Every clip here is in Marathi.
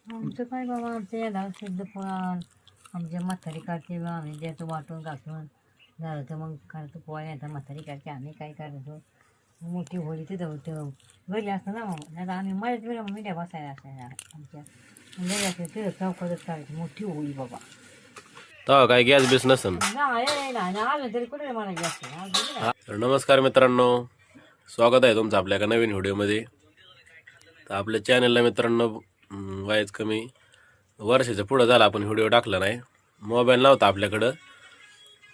आमचं काय बाबा आमचं याला शुद्ध पुराण आमच्या म्हातारी काढते आम्ही द्यायचं वाटून घासून झालं तर मग करायचं पोळ्या येतात म्हातारी काढते आम्ही काय करायचो मोठी होळी तिथं होतं घरी असतं ना मग नाही तर आम्ही मळ्यात वेळा मिठ्या बसायला असायला आमच्या घरी असं तिथं चौकातच काढायची मोठी होळी बाबा. तेव्हा काय गॅस बेस नसन. नाही आलं तरी कुठे मला गॅस तर नमस्कार मित्रांनो, स्वागत आहे तुमचं आपल्या एका नवीन व्हिडिओमध्ये. तर आपल्या चॅनलला मित्रांनो वायच कमी वर्षाच्या पुढं झाला आपण व्हिडिओ टाकला नाही, मोबाईल नव्हता आपल्याकडं.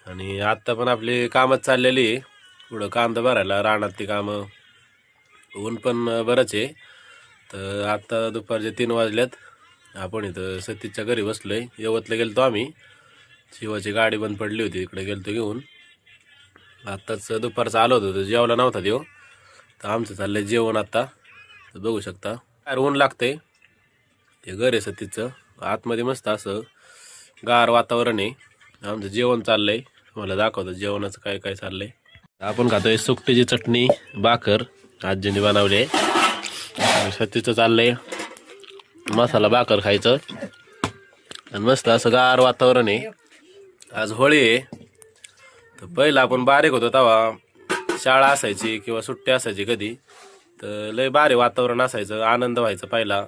आणि आत्ता पण आपली कामच चाललेली आहे, पुढं कांदा भरायला रानात ती कामं, ऊन पण बरंच आहे. तर आत्ता दुपारचे 3 वाजल्यात, आपण इथं सतीशच्या घरी बसलो आहे. यवतला गेलतो आम्ही, शिवाची गाडी बंद पडली होती, इकडे गेलतो घेऊन. आत्ताच दुपारचं आलो होतो, तर जेवला नव्हता देव. तर आमचं चाललंय जेवण आता. तर बघू शकता काय ऊन लागतंय. ते घर आहे सतीचं, आतमध्ये मस्त असं गार वातावरण आहे. आमचं जेवण चाललंय, तुम्हाला दाखवतो जेवणाचं काय काय चाललंय. आपण खातोय सुकटीची चटणी भाकर, आजीने बनवली आहे. सतीचं चाललंय मसाला भाकर खायचं, आणि मस्त असं गार वातावरण आहे. आज होळी आहे. तर पहिलं आपण बारीक होतो तेव्हा शाळा असायची किंवा सुट्टी असायची कधी, तर लय भारी वातावरण असायचं, आनंद व्हायचा. पहिला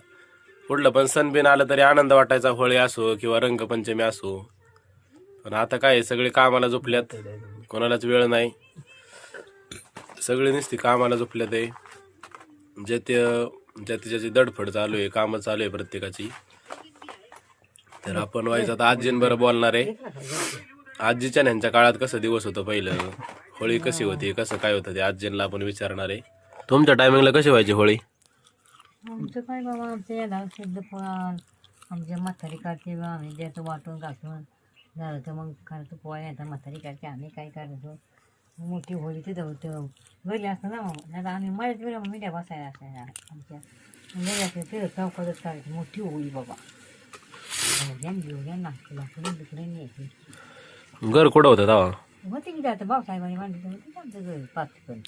कुठलं पण सण बिन आलं तरी आनंद वाटायचा, होळी असो किंवा रंगपंचमी असो. पण आता काय सगळे कामाला झोपल्यात, कोणालाच वेळ नाही, सगळे नुसती कामाला झोपल्यात आहे. ज्याची दडफड चालू आहे, कामं चालू आहे प्रत्येकाची. तर आपण व्हायचं आता आजीन बरं बोलणार आहे. आजीच्या ह्यांच्या काळात कसं दिवस होतं पहिलं, होळी कशी होती, कसं काय होतं ते आजींना आपण विचारणार आहे. तुमच्या टायमिंगला कशी व्हायची होळी? आमचं काय बाबा आमचं याला शुद्ध पुराण आमच्या म्हातारी काढते आम्ही द्यायचं वाटून घासून झालं तर मग करायचं पोळ्या येतात म्हातारी काढते आम्ही काय करायचो मोठी होळी तिथं होतं घरी असतं ना मग नाही तर आम्ही मळ्यात वेळा मिठ्या बसायला असायला आमच्या घरी असं तिथं चौकातच काढायची मोठी होळी बाबा. घेऊया नागपूरला तिकडे न्यायची. घर कुठं होतं तेव्हा? होते की आता भाऊसाहेबांनी बांधलं होतं आमचं घर 5 पण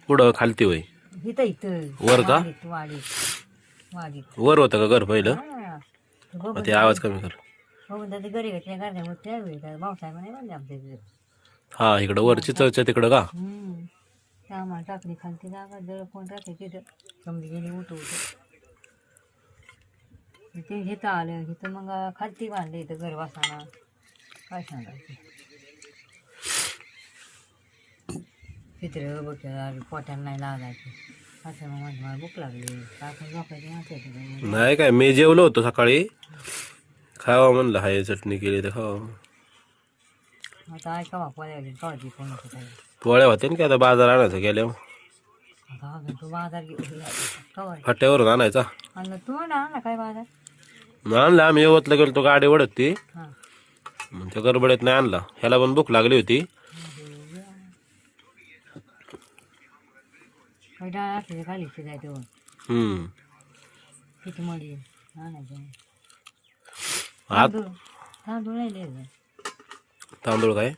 पुढं खालती होय? इथं इथं वर का? वाडीत वर होतं का घर पहिलं? हा. ते आवाज कमी कर. हो त्याचे घरी घेतल्या घरच्यावर त्यावेळी भाऊसाहेबांनी बांधले आमच्या घर. हा इकडं वरची चर्चा तिकडं का? सामान टाकली खालती जागा जळ कोण राहते तिथं समजी गेली उठ ते हिथं आलं हिथं मग खालती बांधले इथं घर वासाना काय सांगायचं. चित्र बघ पोट्याला नाही लागायचं असं मग मला भूक लागली आपण झोपायची नसायचं. नाही काय, मी जेवलो होतो सकाळी, खावा म्हणलं हाय चटणी केली तर खावा. आता ऐका बा पोळ्या काळजी कोण होतं पोळ्या होते ना की आता बाजार आणायचं गेल्यावर, आता अजून तू बाजार घेऊन कवर फाट्यावरून आणायचा. आणलं तू ना काय बाजार आणला आम्ही यवतला गेलो, गाडी ओढत ती हां मग त्या गडबडीत नाही आणला. ह्याला पण भूक लागली होती. काही डाळ असले खालीच जायचं किती मध्ये आणायचं. तांदूळ नाही द्यायचं. तांदूळ काय?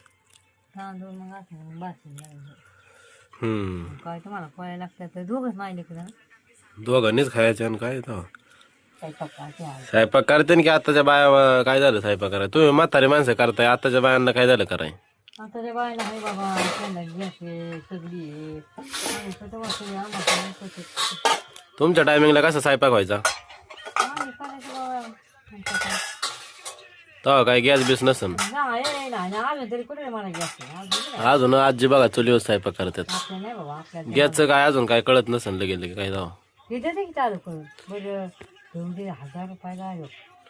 तांदूळ मग असं बासून काय तुम्हाला पोळ्या लागतात तर दोघंच नाही लेकरं दोघांनीच खायचं. आणि काय तर स्वयंपाक स्वयंपाक करते ना की आताच्या बाया काय झालं स्वयंपाक करायला? तुम्ही म्हातारी माणसं करताय, आताच्या बायांना काय झालं कराय? आता त्या बायला आहे बाबा त्यांना गॅस आहे सगळी आहे. तुमच्या टायमिंगला कसा स्वयंपाक व्हायचा? तेव्हा काय गॅस बेस नसन. आलं तरी कुठे मला गॅस अजून आजी बघा चुलीवर स्वयंपाक करतात. आपल्या नाही बाबा आपल्याला गॅसचं काय अजून काय कळत नसन लगेच काय तेव्हा. हे देते की चालू करून बरं घेऊन दे 1000 रुपयाला आलो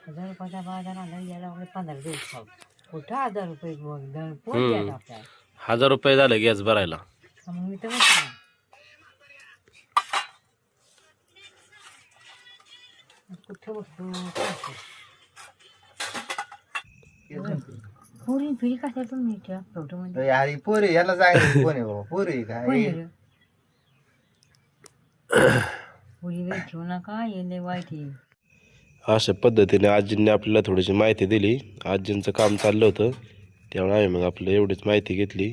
1000 रुपयाचा बाजार आणला याला 15 दिवस खाऊ कुठं 1000 रुपये पोट द्यायचं आपल्याला. 1000 रुपये झाले गॅस भरायला. मग मी तर म्हणतो कुठं बसतो पुरी फिरी कशा तुम्ही फोटो मध्ये अरे पोरी याला जायचं कोण आहे बाबा? पोरी काय पुरी वेळ ठेवू नका येणे वाईट आहे. अशा पद्धतीने आजींनी आपल्याला थोडीशी माहिती दिली. आजींचं काम चाललं होतं त्यामुळे आम्ही मग आपलं एवढीच माहिती घेतली.